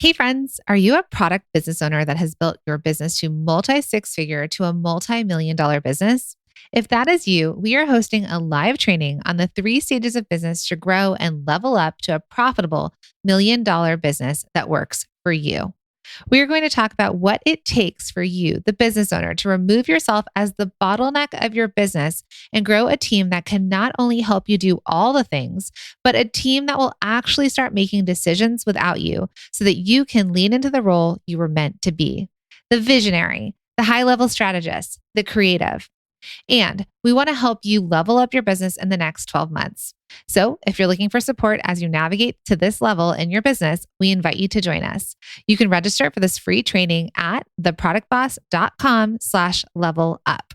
Hey friends, are you a product business owner that has built your business to multi-six-figure to a multi-million-dollar business? If that is you, we are hosting a live training on the 3 stages of business to grow and level up to a profitable million-dollar business that works for you. We are going to talk about what it takes for you, the business owner, to remove yourself as the bottleneck of your business and grow a team that can not only help you do all the things, but a team that will actually start making decisions without you so that you can lean into the role you were meant to be. The visionary, the high-level strategist, the creative. And we want to help you level up your business in the next 12 months. So if you're looking for support as you navigate to this level in your business, we invite you to join us. You can register for this free training at theproductboss.com/level up.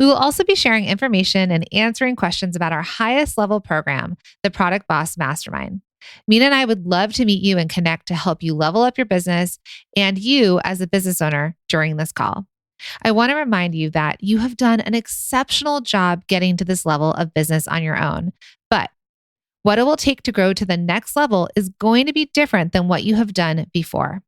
We will also be sharing information and answering questions about our highest level program, the Product Boss Mastermind. Mina and I would love to meet you and connect to help you level up your business and you as a business owner during this call. I want to remind you that you have done an exceptional job getting to this level of business on your own. But what it will take to grow to the next level is going to be different than what you have done before.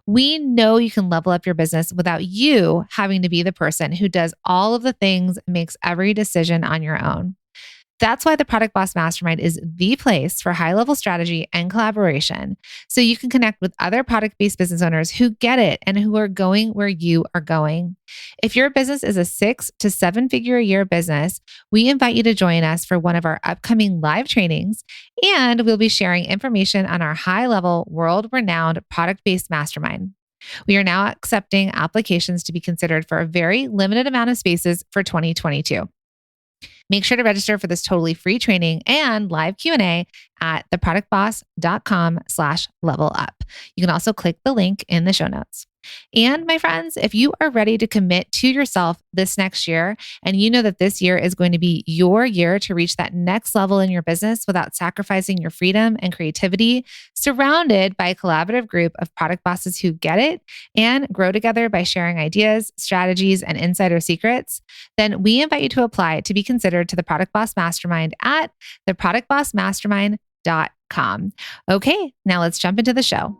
We know you can level up your business without you having to be the person who does all of the things and makes every decision on your own. That's why the Product Boss Mastermind is the place for high-level strategy and collaboration, so you can connect with other product-based business owners who get it and who are going where you are going. If your business is a 6 to 7 figure a year business, we invite you to join us for one of our upcoming live trainings, and we'll be sharing information on our high-level, world-renowned product-based mastermind. We are now accepting applications to be considered for a very limited amount of spaces for 2022. Make sure to register for this totally free training and live Q&A at theproductboss.com/level up. You can also click the link in the show notes. And my friends, if you are ready to commit to yourself this next year, and you know that this year is going to be your year to reach that next level in your business without sacrificing your freedom and creativity, surrounded by a collaborative group of product bosses who get it and grow together by sharing ideas, strategies, and insider secrets, then we invite you to apply to be considered to the Product Boss Mastermind at theproductbossmastermind.com. Okay, now let's jump into the show.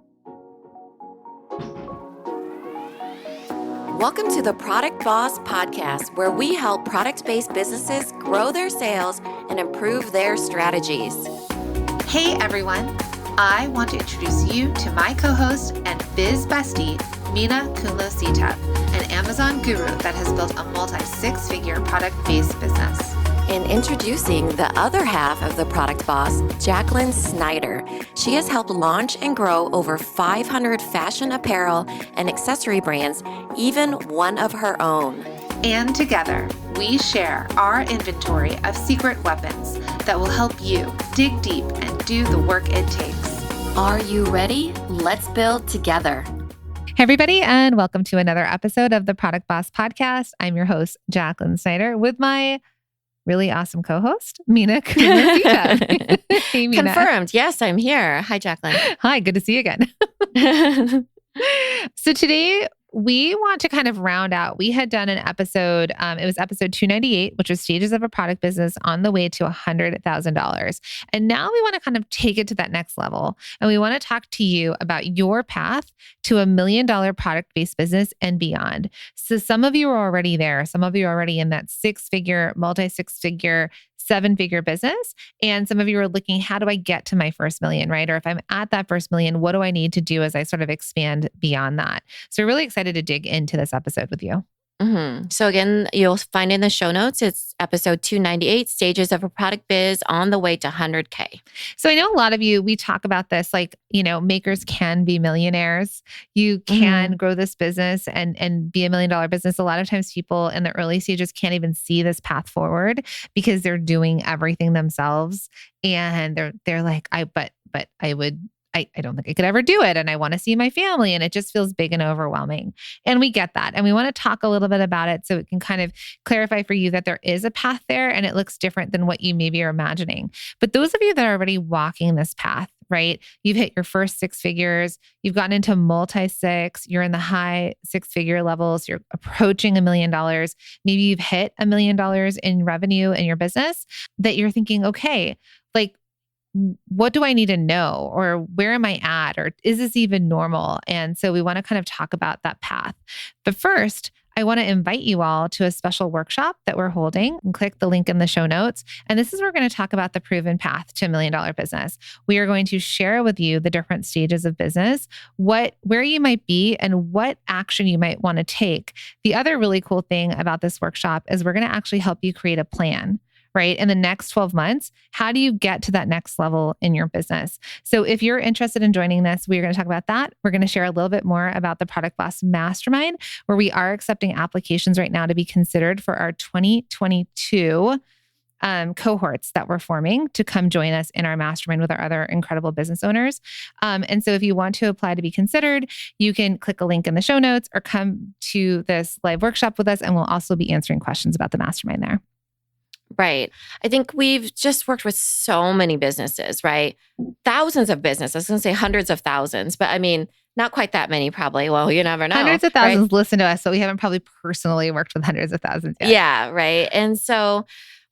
Welcome to the Product Boss Podcast, where we help product-based businesses grow their sales and improve their strategies. Hey everyone, I want to introduce you to my co-host and biz bestie, Mina Kunlo-Sitep, an Amazon guru that has built a multi-six-figure product-based business. And introducing the other half of the Product Boss, Jacqueline Snyder. She has helped launch and grow over 500 fashion apparel and accessory brands, even one of her own. And together, we share our inventory of secret weapons that will help you dig deep and do the work it takes. Are you ready? Let's build together. Hey everybody, and welcome to another episode of the Product Boss Podcast. I'm your host, Jacqueline Snyder, with my really awesome co-host, Mina Kunlo-Sitep. Hey, Mina. Confirmed. Yes, I'm here. Hi, Jacqueline. Hi, good to see you again. So today we want to kind of round out. We had done an episode, it was episode 298, which was stages of a product business on the way to $100,000. And now we want to kind of take it to that next level. And we want to talk to you about your path to $1 million product-based business and beyond. So some of you are already there. Some of you are already in that six-figure, multi-six-figure, seven-figure business. And some of you are looking, how do I get to my first million, right? Or if I'm at that first million, what do I need to do as I sort of expand beyond that? So we're really excited to dig into this episode with you. Mm-hmm. So again, you'll find in the show notes, it's episode 298, stages of a product biz on the way to 100K. So I know a lot of you, we talk about this, like, makers can be millionaires. You can grow this business and be $1 million business. A lot of times people in the early stages can't even see this path forward because they're doing everything themselves. And they're like, I don't think I could ever do it. And I want to see my family. And it just feels big and overwhelming. And we get that. And we want to talk a little bit about it so it can kind of clarify for you that there is a path there and it looks different than what you maybe are imagining. But those of you that are already walking this path, right? You've hit your first 6 figures. You've gotten into multi-six. You're in the high 6-figure levels. You're approaching $1 million. Maybe you've hit $1 million in revenue in your business that you're thinking, okay, like, what do I need to know? Or where am I at? Or is this even normal? And so we want to kind of talk about that path. But first, I want to invite you all to a special workshop that we're holding, and click the link in the show notes. And this is where we're going to talk about the proven path to $1 million business. We are going to share with you the different stages of business, where you might be and what action you might want to take. The other really cool thing about this workshop is we're going to actually help you create a plan. Right? In the next 12 months, how do you get to that next level in your business? So if you're interested in joining this, we're going to talk about that. We're going to share a little bit more about the Product Boss Mastermind, where we are accepting applications right now to be considered for our 2022 cohorts that we're forming to come join us in our mastermind with our other incredible business owners. And so if you want to apply to be considered, you can click a link in the show notes or come to this live workshop with us, and we'll also be answering questions about the mastermind there. Right. I think we've just worked with so many businesses, right? Thousands of businesses. I was going to say hundreds of thousands, but I mean, not quite that many probably. Well, you never know. Hundreds of thousands right? listen to us, but we haven't probably personally worked with hundreds of thousands yet. Yeah, right. And so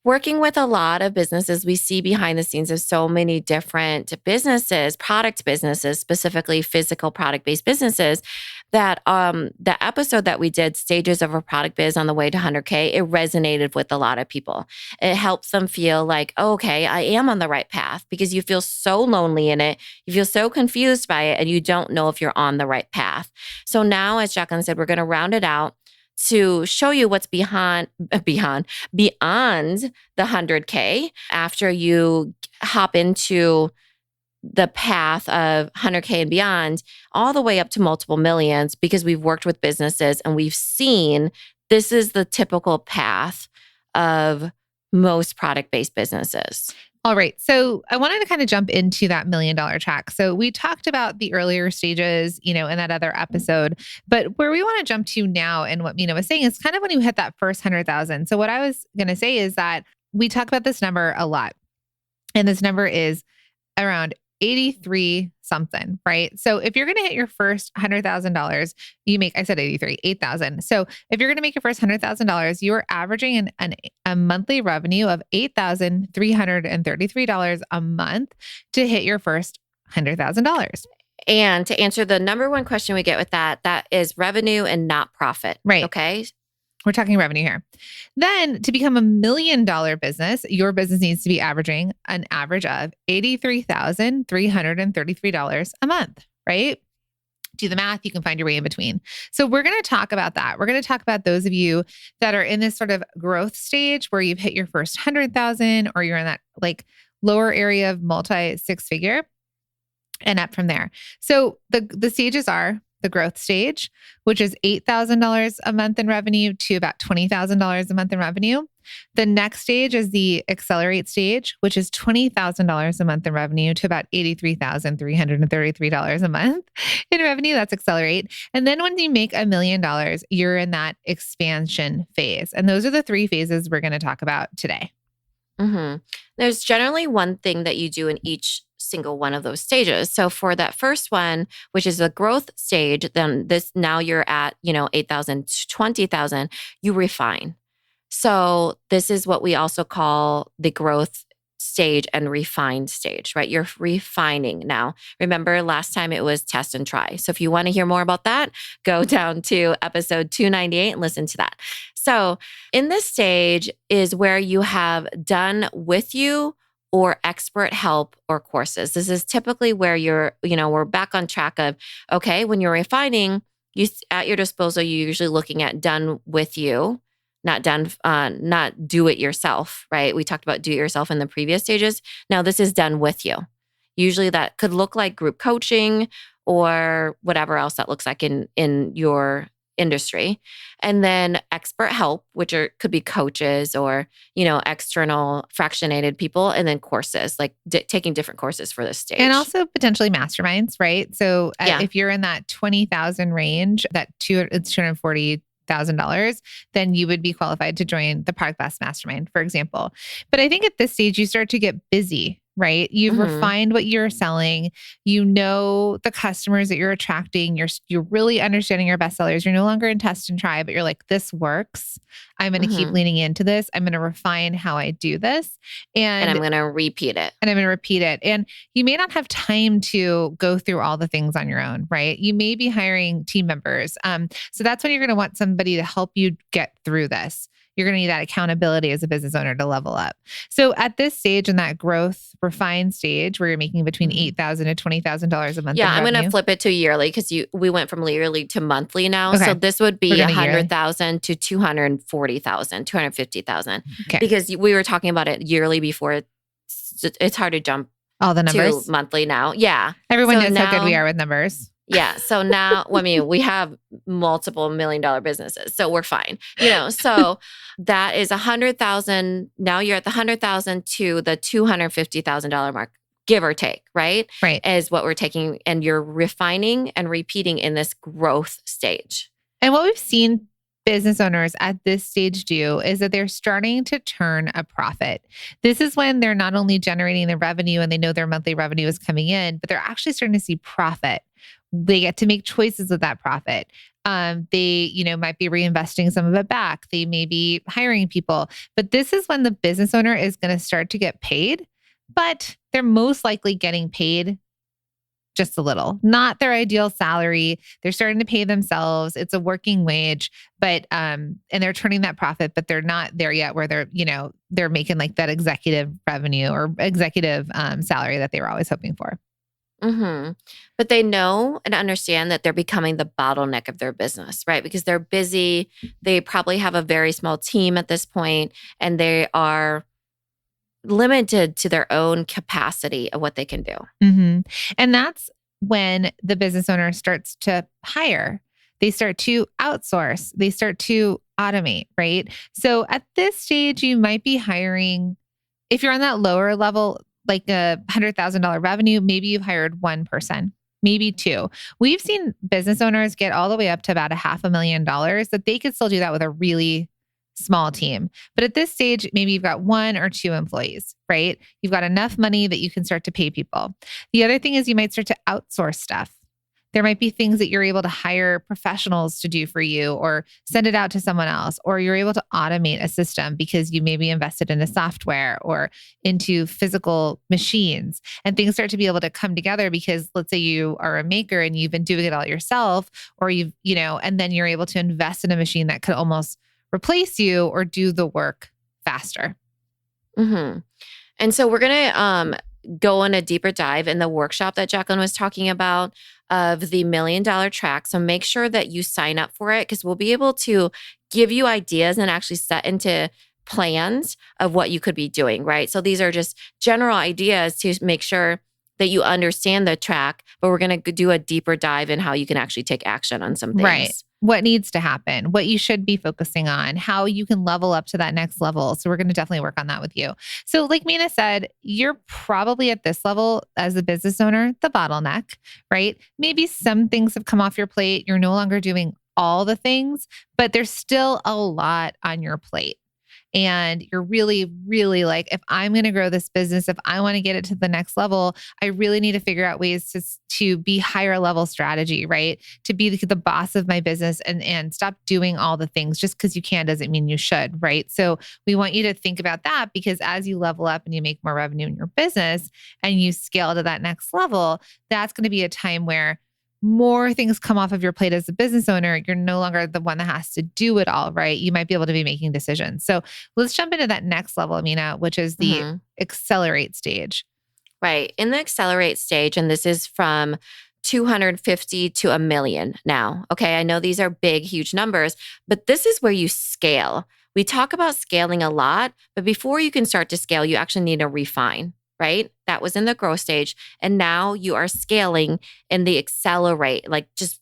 working with a lot of businesses, we see behind the scenes of so many different businesses, product businesses, specifically physical product-based businesses, that the episode that we did, Stages of a Product Biz on the Way to 100K, it resonated with a lot of people. It helps them feel like, oh, okay, I am on the right path, because you feel so lonely in it. You feel so confused by it, and you don't know if you're on the right path. So now, as Jacqueline said, we're going to round it out to show you what's beyond the 100K after you hop into the path of 100K and beyond, all the way up to multiple millions, because we've worked with businesses and we've seen this is the typical path of most product-based businesses. All right. So I wanted to kind of jump into that $1 million track. So we talked about the earlier stages, in that other episode, but where we want to jump to now, and what Mina was saying, is kind of when you hit that first 100,000. So what I was going to say is that we talk about this number a lot, and this number is around 83 something, right? So if you're going to hit your first $100,000, I said 83, 8,000. So if you're going to make your first $100,000, you are averaging a monthly revenue of $8,333 a month to hit your first $100,000. And to answer the number one question we get with that is revenue and not profit. Right. Okay. We're talking revenue here. Then to become $1 million business, your business needs to be averaging an average of $83,333 a month, right? Do the math, you can find your way in between. So we're going to talk about that. We're going to talk about those of you that are in this sort of growth stage where you've hit your first 100,000, or you're in that like lower area of multi-six figure and up from there. So the stages are the growth stage, which is $8,000 a month in revenue to about $20,000 a month in revenue. The next stage is the accelerate stage, which is $20,000 a month in revenue to about $83,333 a month in revenue. That's accelerate. And then when you make $1 million, you're in that expansion phase. And those are the three phases we're going to talk about today. Mm-hmm. There's generally one thing that you do in each single one of those stages. So for that first one, which is the growth stage, then now you're at, 8,000 to 20,000, you refine. So this is what we also call the growth stage and refined stage, right? You're refining now. Remember last time it was test and try. So if you want to hear more about that, go down to episode 298 and listen to that. So in this stage is where you have done with you or expert help or courses. This is typically where we're back on track of, okay, when you're refining, at your disposal, you're usually looking at done with you, not do it yourself, right? We talked about do it yourself in the previous stages. Now this is done with you. Usually that could look like group coaching or whatever else that looks like in your industry. And then expert help, which could be coaches or, external fractionated people, and then courses, like taking different courses for this stage. And also potentially masterminds, right? So Yeah. If you're in that 20,000 range, it's $240,000, then you would be qualified to join the Product Boss Mastermind, for example. But I think at this stage, you start to get busy, right? You've Mm-hmm. refined what you're selling. You know the customers that you're attracting. You're really understanding your best sellers. You're no longer in test and try, but you're like, this works. I'm going to keep Mm-hmm. leaning into this. I'm going to refine how I do this. And I'm And going to repeat it. I'm going to repeat it. And you may not have time to go through all the things on your own, right? You may be hiring team members. So that's when you're going to want somebody to help you get through this. You're going to need that accountability as a business owner to level up. So at this stage, in that growth refined stage where you're making between $8,000 to $20,000 a month Yeah, in I'm revenue. going to flip it to yearly because we went from yearly to monthly now. Okay. So this would be We're gonna yearly. 100,000 to 240,000, 250,000. Okay. Because we were talking about it yearly before. It's hard to jump All the numbers to monthly now. Yeah. Everyone So knows how good now- we are with numbers. Yeah. So now, I mean, we have multiple $1 million businesses, so we're fine. So that is 100,000. Now you're at the 100,000 to the $250,000 mark, give or take, right? Right. Is what we're taking, and you're refining and repeating in this growth stage. And what we've seen business owners at this stage do is that they're starting to turn a profit. This is when they're not only generating the revenue and they know their monthly revenue is coming in, but they're actually starting to see profit. They get to make choices with that profit. They, might be reinvesting some of it back. They may be hiring people, but this is when the business owner is going to start to get paid, but they're most likely getting paid just a little, not their ideal salary. They're starting to pay themselves. It's a working wage, but, and they're turning that profit, but they're not there yet where they're making like that executive revenue or executive salary that they were always hoping for. Mm-hmm. But they know and understand that they're becoming the bottleneck of their business, right? Because they're busy. They probably have a very small team at this point, and they are limited to their own capacity of what they can do. Mm-hmm. And that's when the business owner starts to hire. They start to outsource. They start to automate, right? So at this stage, you might be hiring, if you're on that lower level, like a $100,000 revenue, maybe you've hired one person, maybe two. We've seen business owners get all the way up to about $500,000 that they could still do that with a really small team. But at this stage, maybe you've got one or two employees, right? You've got enough money that you can start to pay people. The other thing is you might start to outsource stuff. There might be things that you're able to hire professionals to do for you or send it out to someone else, or you're able to automate a system because you maybe invested in a software or into physical machines, and things start to be able to come together because let's say you are a maker and you've been doing it all yourself, or and then you're able to invest in a machine that could almost replace you or do the work faster. Mm-hmm. And so we're going to go on a deeper dive in the workshop that Jacqueline was talking about of the $1 million track. So make sure that you sign up for it, because we'll be able to give you ideas and actually set into plans of what you could be doing, right? So these are just general ideas to make sure that you understand the track, but we're going to do a deeper dive in how you can actually take action on some things. Right. What needs to happen, what you should be focusing on, how you can level up to that next level. So we're going to definitely work on that with you. So like Mina said, you're probably at this level as a business owner, the bottleneck, right? Maybe some things have come off your plate. You're no longer doing all the things, but there's still a lot on your plate. And you're really, really like, if I'm going to grow this business, if I want to get it to the next level, I really need to figure out ways to be higher level strategy, right? To be the boss of my business and stop doing all the things. Just because you can doesn't mean you should, right? So we want you to think about that, because as you level up and you make more revenue in your business and you scale to that next level, that's going to be a time where more things come off of your plate as a business owner. You're no longer the one that has to do it all, right? You might be able to be making decisions. So let's jump into that next level, Amina, which is the accelerate stage. Right. In the accelerate stage, and this is from 250 to $1 million now. Okay. I know these are big, huge numbers, but this is where you scale. We talk about scaling a lot, but before you can start to scale, you actually need to refine. Right? That was in the growth stage. And now you are scaling in the accelerate, like just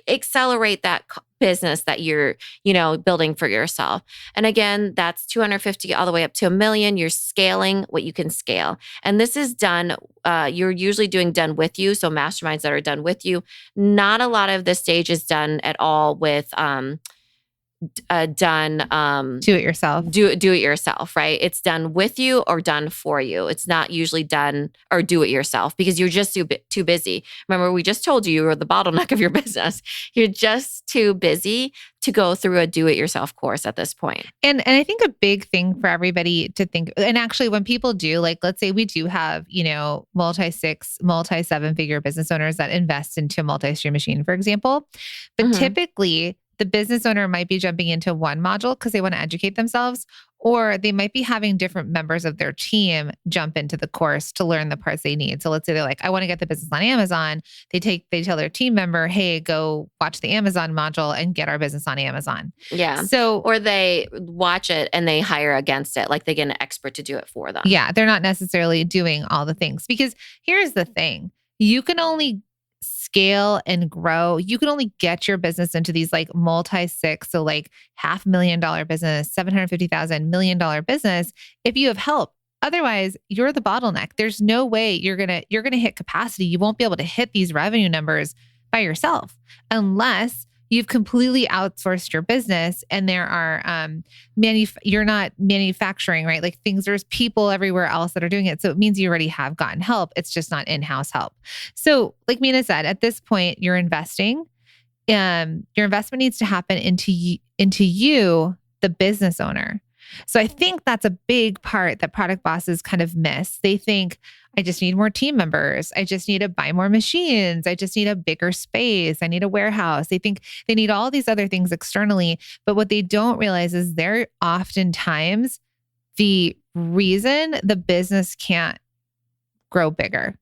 accelerate that business that you're, building for yourself. And again, that's 250 all the way up to $1 million. You're scaling what you can scale. And this is done, you're usually doing done with you. So masterminds that are done with you. Not a lot of this stage is done at all with, done Do it yourself. do it yourself, right? It's done with you or done for you. It's not usually done or do it yourself because you're just too busy. Remember, we just told you were the bottleneck of your business. You're just too busy to go through a do it yourself course at this point. And I think a big thing for everybody to think, and actually when people do, like, let's say we do have, multi-6, multi-7 figure business owners that invest into a multi-stream machine, for example, but typically the business owner might be jumping into one module because they want to educate themselves, or they might be having different members of their team jump into the course to learn the parts they need. So let's say they're like, I want to get the business on Amazon. They tell their team member, hey, go watch the Amazon module and get our business on Amazon. Yeah. So, or they watch it and they hire against it. Like they get an expert to do it for them. yeah, they're not necessarily doing all the things, because here's the thing. You can only scale and grow. You can only get your business into these like multi-6, so like $500,000 business, $750,000, $1 million business if you have help. Otherwise, you're the bottleneck. There's no way you're gonna hit capacity. You won't be able to hit these revenue numbers by yourself unless you've completely outsourced your business and there are you're not manufacturing, right? Like there's people everywhere else that are doing it. So it means you already have gotten help. It's just not in-house help. So like Mina said, at this point, you're investing. Your investment needs to happen into you, the business owner. So I think that's a big part that product bosses kind of miss. They think, I just need more team members. I just need to buy more machines. I just need a bigger space. I need a warehouse. They think they need all these other things externally. But what they don't realize is they're oftentimes the reason the business can't grow bigger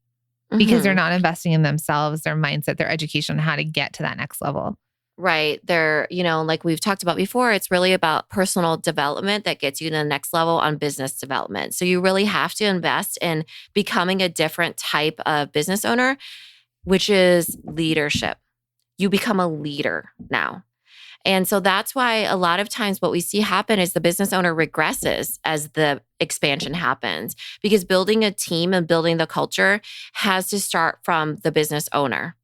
because they're not investing in themselves, their mindset, their education on how to get to that next level. Right. They're, like we've talked about before, it's really about personal development that gets you to the next level on business development. So you really have to invest in becoming a different type of business owner, which is leadership. You become a leader now. And so that's why a lot of times what we see happen is the business owner regresses as the expansion happens, because building a team and building the culture has to start from the business owner.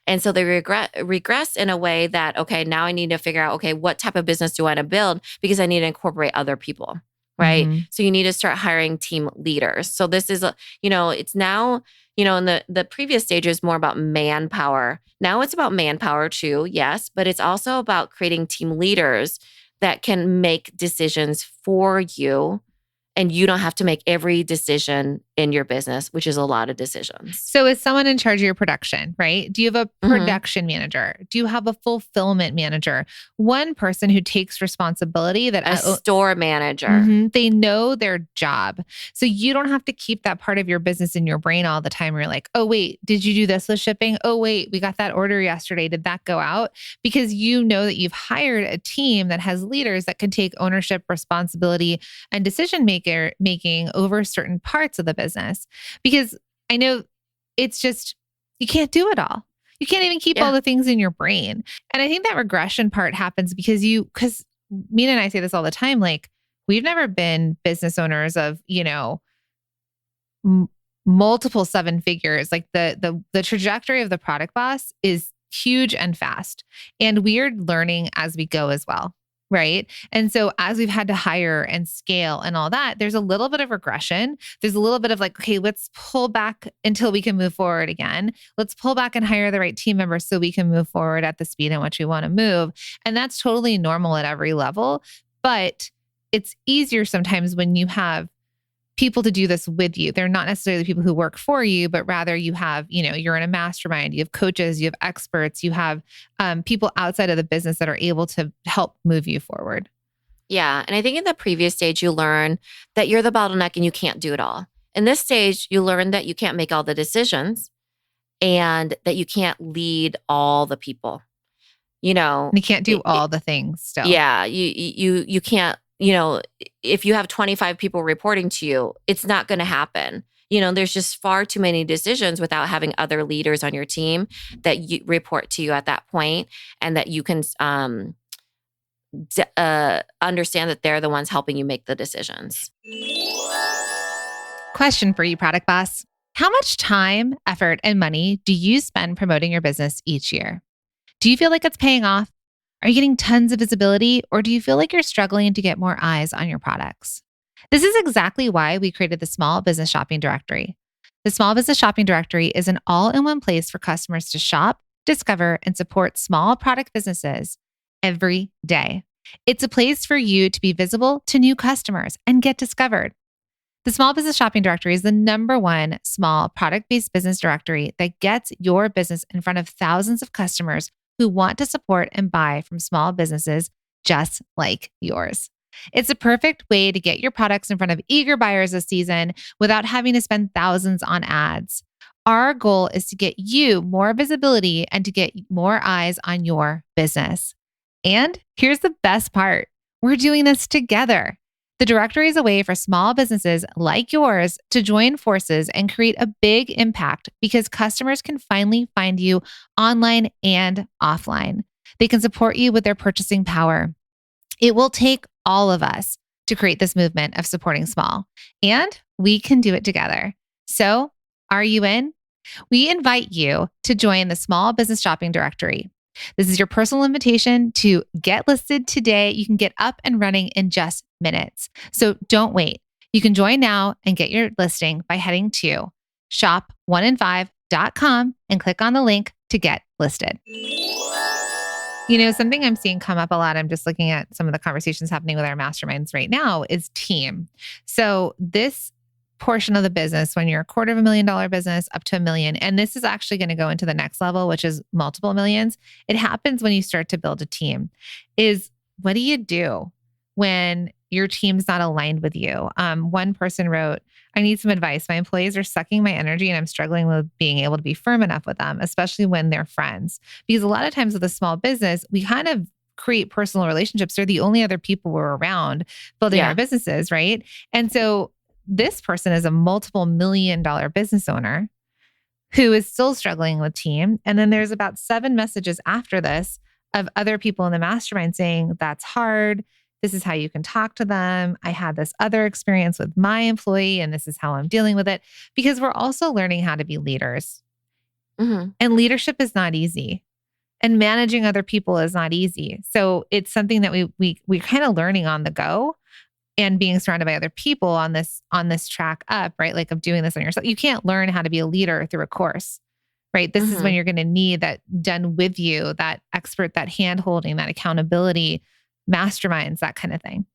And so they regress in a way that, okay, now I need to figure out, okay, what type of business do I want to build? Because I need to incorporate other people, right? Mm-hmm. So you need to start hiring team leaders. So this is, it's now, in the previous stage is more about manpower. Now it's about manpower too, yes, but it's also about creating team leaders that can make decisions for you. And you don't have to make every decision in your business, which is a lot of decisions. So is someone in charge of your production, right? Do you have a production manager? Do you have a fulfillment manager? One person who takes responsibility that a store manager. They know their job. So you don't have to keep that part of your business in your brain all the time. Where you're like, oh, wait, did you do this with shipping? Oh, wait, we got that order yesterday. Did that go out? Because you know that you've hired a team that has leaders that can take ownership, responsibility, and decision making over certain parts of the business. Because I know it's just, you can't do it all. You can't even keep all the things in your brain. And I think that regression part happens because Mina and I say this all the time, like we've never been business owners of, multiple 7 figures. Like the trajectory of the product boss is huge and fast. And we're learning as we go as well. Right. And so as we've had to hire and scale and all that, there's a little bit of regression. There's a little bit of like, okay, let's pull back until we can move forward again. Let's pull back and hire the right team members so we can move forward at the speed in which we want to move. And that's totally normal at every level. But it's easier sometimes when you have people to do this with you. They're not necessarily the people who work for you, but rather you have, you're in a mastermind, you have coaches, you have experts, you have people outside of the business that are able to help move you forward. Yeah. And I think in the previous stage, you learn that you're the bottleneck and you can't do it all. In this stage, you learn that you can't make all the decisions and that you can't lead all the people. You can't do all the things still. Yeah. You can't. If you have 25 people reporting to you, it's not going to happen. There's just far too many decisions without having other leaders on your team that you report to you at that point, and that you can understand that they're the ones helping you make the decisions. Question for you, product boss. How much time, effort, and money do you spend promoting your business each year? Do you feel like it's paying off? Are you getting tons of visibility, or do you feel like you're struggling to get more eyes on your products? This is exactly why we created the Small Business Shopping Directory. The Small Business Shopping Directory is an all-in-one place for customers to shop, discover, and support small product businesses every day. It's a place for you to be visible to new customers and get discovered. The Small Business Shopping Directory is the #1 small product-based business directory that gets your business in front of thousands of customers who want to support and buy from small businesses just like yours. It's a perfect way to get your products in front of eager buyers this season without having to spend thousands on ads. Our goal is to get you more visibility and to get more eyes on your business. And here's the best part. We're doing this together. The directory is a way for small businesses like yours to join forces and create a big impact because customers can finally find you online and offline. They can support you with their purchasing power. It will take all of us to create this movement of supporting small, and we can do it together. So, are you in? We invite you to join the Small Business Shopping Directory. This is your personal invitation to get listed today. You can get up and running in just minutes. So don't wait. You can join now and get your listing by heading to shop1in5.com and click on the link to get listed. Something I'm seeing come up a lot, I'm just looking at some of the conversations happening with our masterminds right now, is team. So this portion of the business, when you're a $250,000 business up to $1 million, and this is actually going to go into the next level, which is multiple millions. It happens when you start to build a team. Is what do you do when your team's not aligned with you? One person wrote, I need some advice. My employees are sucking my energy and I'm struggling with being able to be firm enough with them, especially when they're friends. Because a lot of times with a small business, we kind of create personal relationships. They're the only other people we're around building our businesses, right? And so this person is a multiple $1 million business owner who is still struggling with team. And then there's about 7 messages after this of other people in the mastermind saying, that's hard. This is how you can talk to them. I had this other experience with my employee and this is how I'm dealing with it. Because we're also learning how to be leaders. Mm-hmm. And leadership is not easy. And managing other people is not easy. So it's something that we're kind of learning on the go. And being surrounded by other people on this track up, right? Like of doing this on yourself. You can't learn how to be a leader through a course, right? This is when you're going to need that done with you, that expert, that hand holding, that accountability, masterminds, that kind of thing.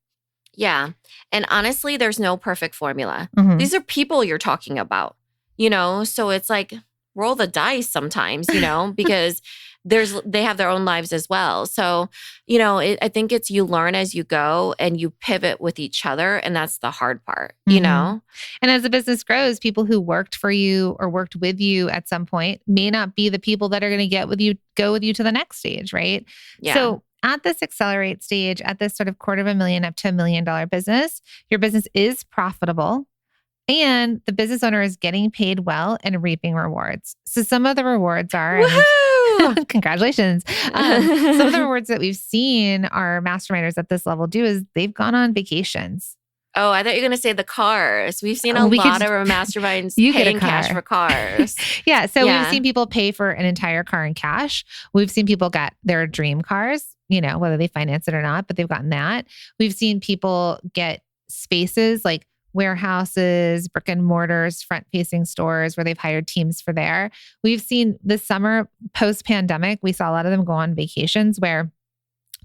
Yeah. And honestly, there's no perfect formula. Mm-hmm. These are people you're talking about, so it's like roll the dice sometimes, because they have their own lives as well. So, I think it's you learn as you go and you pivot with each other. And that's the hard part, And as the business grows, people who worked for you or worked with you at some point may not be the people that are going to go with you to the next stage, right? Yeah. So at this accelerate stage, at this sort of $250,000 up to $1 million business, your business is profitable. And the business owner is getting paid well and reaping rewards. So some of the rewards are, congratulations. Some of the rewards that we've seen our masterminders at this level do is they've gone on vacations. Oh, I thought you were going to say the cars. We've seen a lot of our masterminds paying cash for cars. Yeah. So we've seen people pay for an entire car in cash. We've seen people get their dream cars, whether they finance it or not, but they've gotten that. We've seen people get spaces like warehouses, brick and mortars, front-facing stores where they've hired teams for there. We've seen this summer, post-pandemic, we saw a lot of them go on vacations where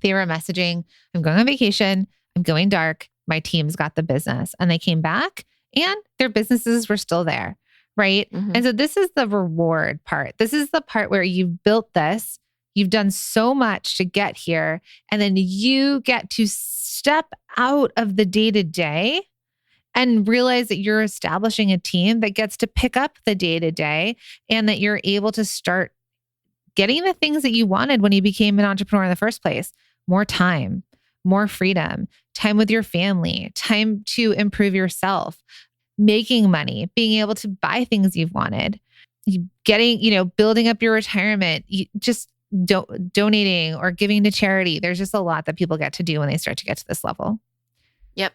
they were messaging, I'm going on vacation, I'm going dark, my team's got the business. And they came back and their businesses were still there, right? Mm-hmm. And so this is the reward part. This is the part where you've built this, you've done so much to get here, and then you get to step out of the day-to-day and realize that you're establishing a team that gets to pick up the day-to-day and that you're able to start getting the things that you wanted when you became an entrepreneur in the first place. More time, more freedom, time with your family, time to improve yourself, making money, being able to buy things you've wanted, getting, building up your retirement, just donating or giving to charity. There's just a lot that people get to do when they start to get to this level. Yep.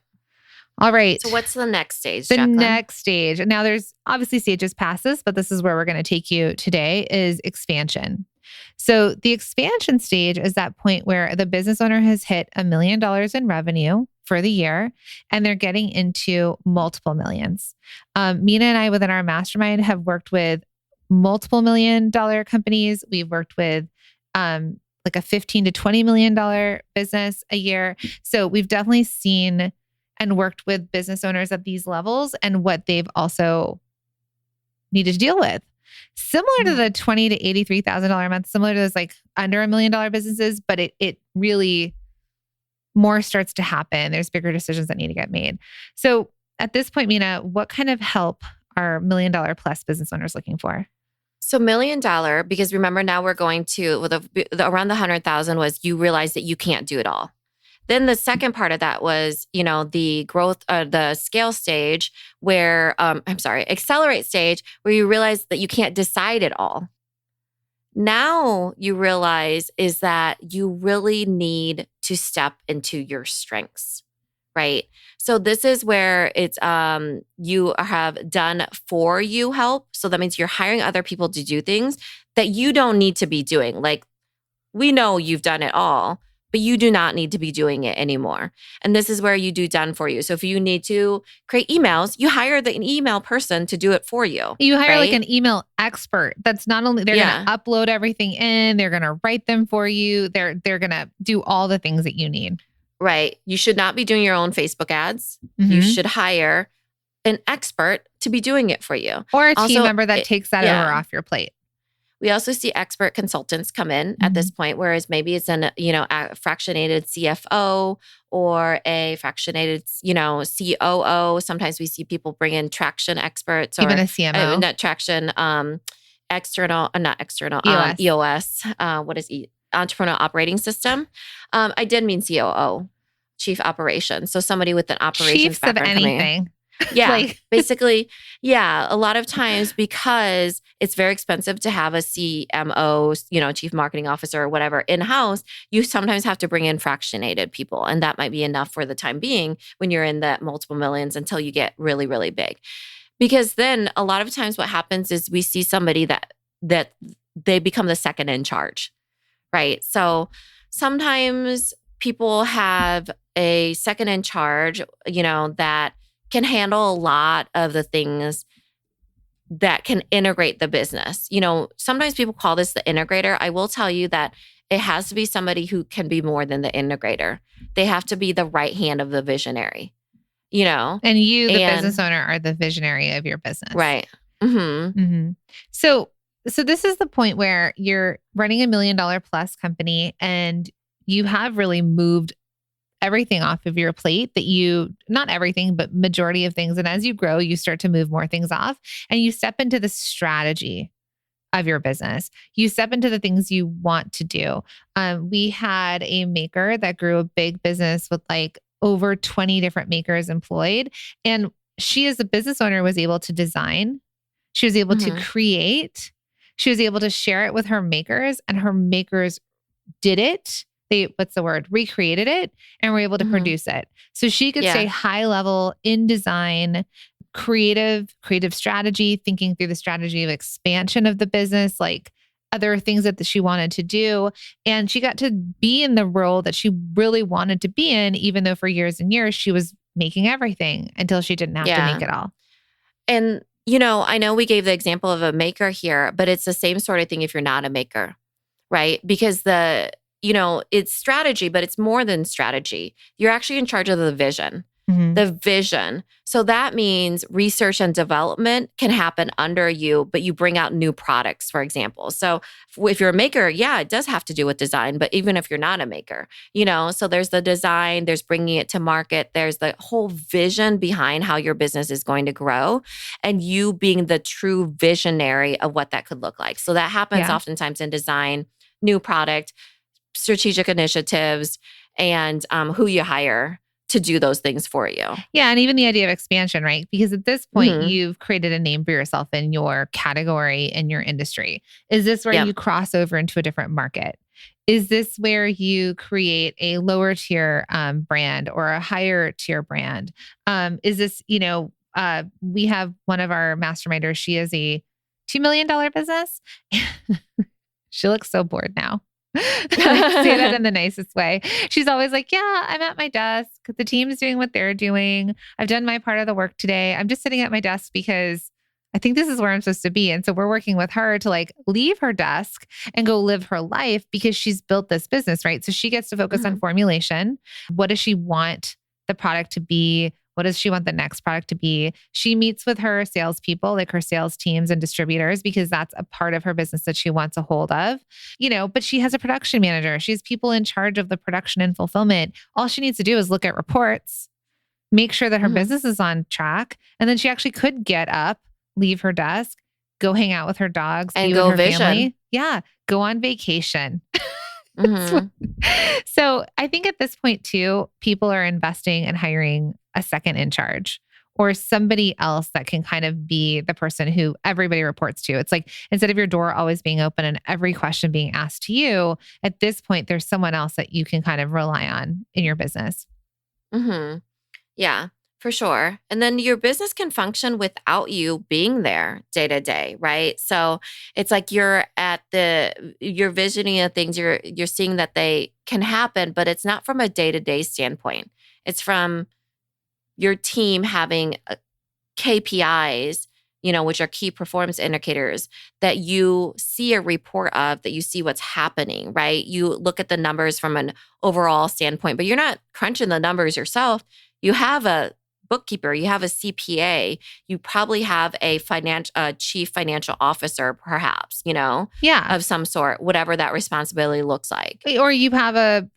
All right. So what's the next stage, Jacqueline? Next stage. Now there's obviously stages past this, but this is where we're going to take you today is expansion. So the expansion stage is that point where the business owner has hit $1 million in revenue for the year, and they're getting into multiple millions. Mina and I within our mastermind have worked with multiple $1 million companies. We've worked with like a $15 to $20 million business a year. So we've definitely seen and worked with business owners at these levels and what they've also needed to deal with. Similar to the $20,000 to $83,000 a month, similar to those like under $1 million businesses, but it really more starts to happen. There's bigger decisions that need to get made. So at this point, Mina, what kind of help are $1 million plus business owners looking for? So $1 million, because remember now we're going to, around the 100,000 was you realize that you can't do it all. Then the second part of that was, the growth, the scale stage where, accelerate stage where you realize that you can't decide it all. Now you realize is that you really need to step into your strengths, right? So this is where it's you have done for you help. So that means you're hiring other people to do things that you don't need to be doing. Like we know you've done it all, but you do not need to be doing it anymore. And this is where you do done for you. So if you need to create emails, you hire an email person to do it for you. You hire right? like an email expert. That's not only they're going to upload everything in, they're going to write them for you. They're going to do all the things that you need. Right. You should not be doing your own Facebook ads. Mm-hmm. You should hire an expert to be doing it for you. Or a team member that takes that over off your plate. We also see expert consultants come in at this point, whereas maybe it's a fractionated CFO or a fractionated, COO. Sometimes we see people bring in traction experts or even a CMO. Not traction, EOS. What is Entrepreneurial Operating System? I did mean COO, Chief Operations. So somebody with an operations background of anything. Yeah, basically, a lot of times because it's very expensive to have a CMO, Chief Marketing Officer or whatever in-house, you sometimes have to bring in fractionated people. And that might be enough for the time being when you're in the multiple millions until you get really, really big. Because then a lot of times what happens is we see somebody that they become the second in charge, right? So sometimes people have a second in charge, that can handle a lot of the things that can integrate the business. Sometimes people call this the integrator. I will tell you that it has to be somebody who can be more than the integrator. They have to be the right hand of the visionary, And you, the business owner, are the visionary of your business. Right. Mm-hmm. Mm-hmm. So this is the point where you're running $1 million plus company and you have really moved everything off of your plate not everything, but majority of things. And as you grow, you start to move more things off and you step into the strategy of your business. You step into the things you want to do. We had a maker that grew a big business with like over 20 different makers employed. And she, as a business owner, was able to design. She was able to create. She was able to share it with her makers, and her makers did it. Recreated it and were able to produce it. So she could stay high level in design, creative strategy, thinking through the strategy of expansion of the business, like other things that she wanted to do. And she got to be in the role that she really wanted to be in, even though for years and years she was making everything until she didn't have to make it all. And, I know we gave the example of a maker here, but it's the same sort of thing if you're not a maker, right? Because it's strategy, but it's more than strategy. You're actually in charge of the vision. The vision. So that means research and development can happen under you, but you bring out new products, for example. So if you're a maker, it does have to do with design, but even if you're not a maker, so there's the design, there's bringing it to market, there's the whole vision behind how your business is going to grow and you being the true visionary of what that could look like. So that happens oftentimes in design, new product, strategic initiatives, and who you hire to do those things for you. Yeah. And even the idea of expansion, right? Because at this point, you've created a name for yourself in your category, in your industry. Is this where you cross over into a different market? Is this where you create a lower tier brand or a higher tier brand? Is this, we have one of our masterminders, she is a $2 million business. She looks so bored now. I say that in the nicest way. She's always like, yeah, I'm at my desk. The team's doing what they're doing. I've done my part of the work today. I'm just sitting at my desk because I think this is where I'm supposed to be. And so we're working with her to like leave her desk and go live her life because she's built this business, right? So she gets to focus on formulation. What does she want the product to be? What does she want the next product to be? She meets with her salespeople, like her sales teams and distributors, because that's a part of her business that she wants a hold of, but she has a production manager. She has people in charge of the production and fulfillment. All she needs to do is look at reports, make sure that her business is on track. And then she actually could get up, leave her desk, go hang out with her dogs, and be go with her vision. family. Yeah. Go on vacation. So I think at this point too, people are investing and hiring a second in charge or somebody else that can kind of be the person who everybody reports to. It's like, instead of your door always being open and every question being asked to you, at this point, there's someone else that you can kind of rely on in your business. Yeah, for sure. And then your business can function without you being there day to day, right? So it's like you're visioning of things, you're seeing that they can happen, but it's not from a day to day standpoint. It's from your team having KPIs, which are key performance indicators that you see a report of, that you see what's happening, right? You look at the numbers from an overall standpoint, but you're not crunching the numbers yourself. You have a bookkeeper, you have a CPA, you probably have a chief financial officer, perhaps, of some sort, whatever that responsibility looks like. Or you have a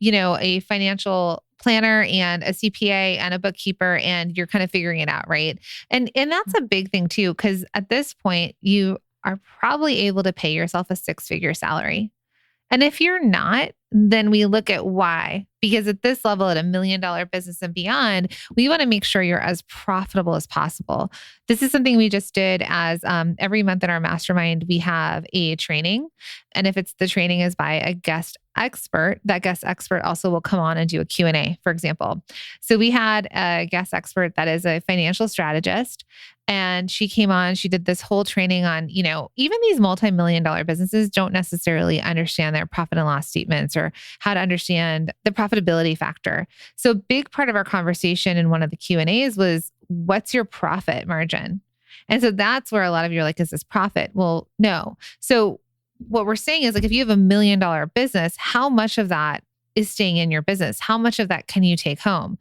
financial planner and a CPA and a bookkeeper, and you're kind of figuring it out, right? And that's a big thing too, because at this point, you are probably able to pay yourself a 6-figure salary. And if you're not, then we look at why. Because at this level, at $1 million business and beyond, we want to make sure you're as profitable as possible. This is something we just did as every month in our mastermind, we have a training. And if the training is by a guest expert, that guest expert also will come on and do a Q&A, for example. So we had a guest expert that is a financial strategist, and she came on, she did this whole training on, even these multi-million-dollar businesses don't necessarily understand their profit and loss statements or how to understand the profitability factor. So a big part of our conversation in one of the Q&As was, what's your profit margin? And so that's where a lot of you are like, is this profit? Well, no. So what we're saying is, like, if you have $1 million business, how much of that is staying in your business? How much of that can you take home?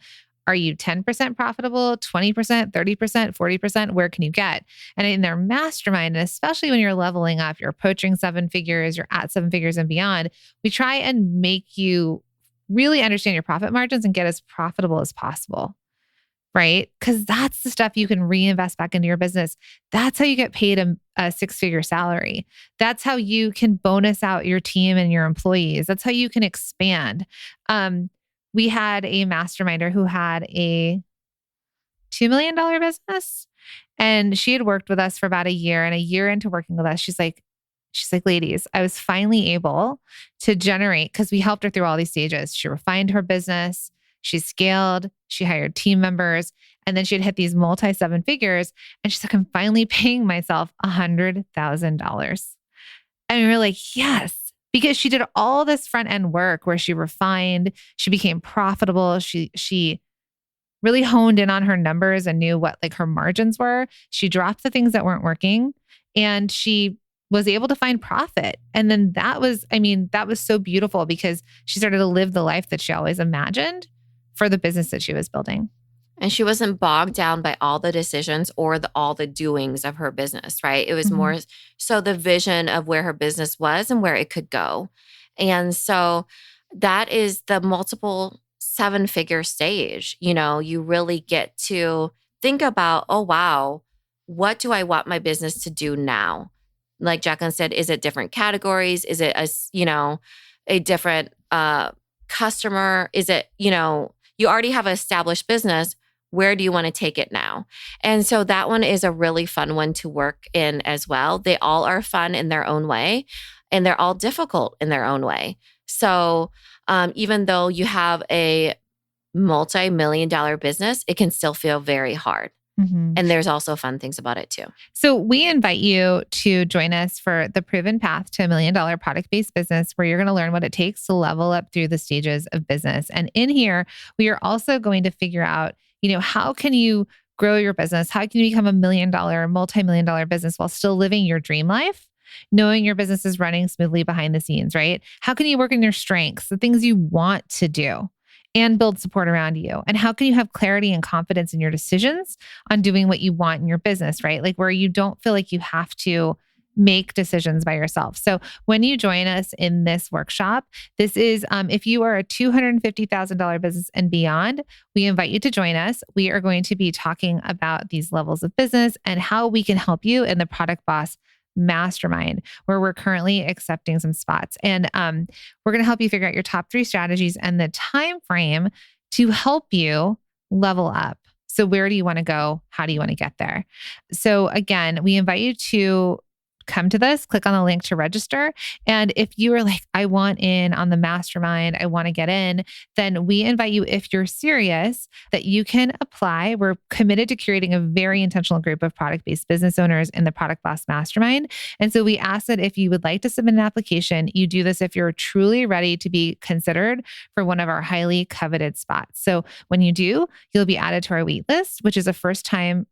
Are you 10% profitable, 20%, 30%, 40%? Where can you get? And in their mastermind, and especially when you're leveling up, you're approaching 7 figures, you're at 7 figures and beyond, we try and make you really understand your profit margins and get as profitable as possible, right? Because that's the stuff you can reinvest back into your business. That's how you get paid a 6-figure salary. That's how you can bonus out your team and your employees. That's how you can expand. We had a masterminder who had a $2 million business, and she had worked with us for about a year. And a year into working with us, she's like, ladies, I was finally able to generate, because we helped her through all these stages. She refined her business, she scaled, she hired team members, and then she had hit these multi-7 figures. And she's like, I'm finally paying myself $100,000. And we were like, yes. Because she did all this front end work where she refined, she became profitable. She really honed in on her numbers and knew what like her margins were. She dropped the things that weren't working, and she was able to find profit. And then that was so beautiful, because she started to live the life that she always imagined for the business that she was building. And she wasn't bogged down by all the decisions or all the doings of her business, right? It was more so the vision of where her business was and where it could go. And so that is the multiple 7-figure stage. You really get to think about, oh, wow, what do I want my business to do now? Like Jacqueline said, is it different categories? Is it a different customer? Is it, you already have an established business. Where do you want to take it now? And so that one is a really fun one to work in as well. They all are fun in their own way, and they're all difficult in their own way. So even though you have a multi-million-dollar business, it can still feel very hard. Mhm. And there's also fun things about it too. So we invite you to join us for the proven path to $1 million product-based business, where you're going to learn what it takes to level up through the stages of business. And in here, we are also going to figure out, how can you grow your business? How can you become $1 million, multi-million dollar business while still living your dream life? Knowing your business is running smoothly behind the scenes, right? How can you work on your strengths, the things you want to do, and build support around you? And how can you have clarity and confidence in your decisions on doing what you want in your business, right? Like where you don't feel like you have to make decisions by yourself. So when you join us in this workshop, this is, if you are a $250,000 business and beyond, we invite you to join us. We are going to be talking about these levels of business and how we can help you in the Product Boss Mastermind, where we're currently accepting some spots. And we're going to help you figure out your top 3 strategies and the time frame to help you level up. So where do you want to go? How do you want to get there? So again, we invite you to come to this, click on the link to register. And if you are like, I want in on the mastermind, I want to get in, then we invite you, if you're serious, that you can apply. We're committed to creating a very intentional group of product-based business owners in the Product Boss Mastermind. And so we ask that if you would like to submit an application, you do this if you're truly ready to be considered for one of our highly coveted spots. So when you do, you'll be added to our wait list, which is a first come,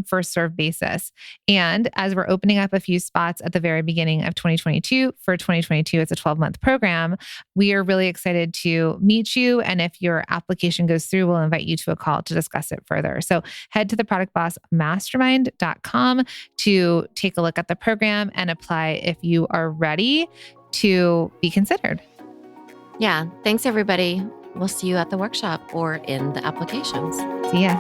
first serve basis. And as we're opening up a few spots at the very beginning of 2022. For 2022, it's a 12-month program. We are really excited to meet you. And if your application goes through, we'll invite you to a call to discuss it further. So head to theproductbossmastermind.com to take a look at the program and apply if you are ready to be considered. Yeah. Thanks, everybody. We'll see you at the workshop or in the applications. See ya.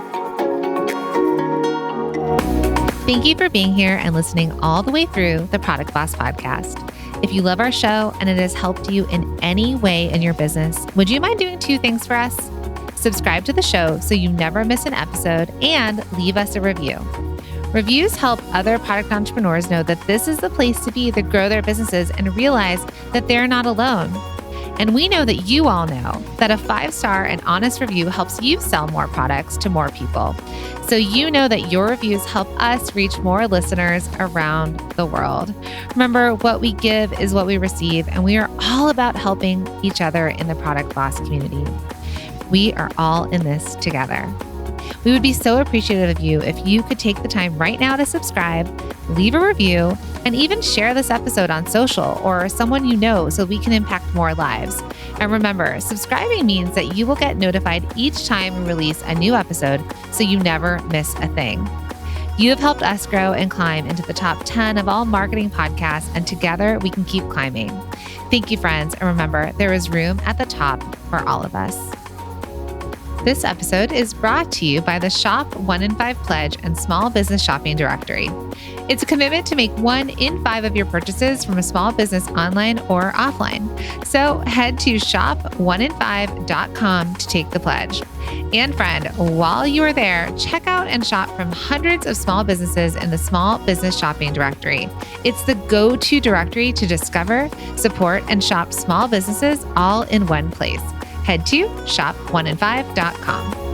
Thank you for being here and listening all the way through the Product Boss podcast. If you love our show and it has helped you in any way in your business, would you mind doing 2 things for us? Subscribe to the show so you never miss an episode, and leave us a review. Reviews help other product entrepreneurs know that this is the place to be to grow their businesses and realize that they're not alone. And we know that you all know that a 5-star and honest review helps you sell more products to more people. So you know that your reviews help us reach more listeners around the world. Remember, what we give is what we receive, and we are all about helping each other in the Product Boss community. We are all in this together. We would be so appreciative of you if you could take the time right now to subscribe, leave a review, and even share this episode on social or someone you know so we can impact more lives. And remember, subscribing means that you will get notified each time we release a new episode so you never miss a thing. You have helped us grow and climb into the top 10 of all marketing podcasts, and together we can keep climbing. Thank you, friends. And remember, there is room at the top for all of us. This episode is brought to you by the Shop 1 in 5 Pledge and Small Business Shopping Directory. It's a commitment to make 1 in 5 of your purchases from a small business online or offline. So head to shop1in5.com to take the pledge. And friend, while you are there, check out and shop from hundreds of small businesses in the Small Business Shopping Directory. It's the go-to directory to discover, support, and shop small businesses all in one place. Head to shop1in5.com.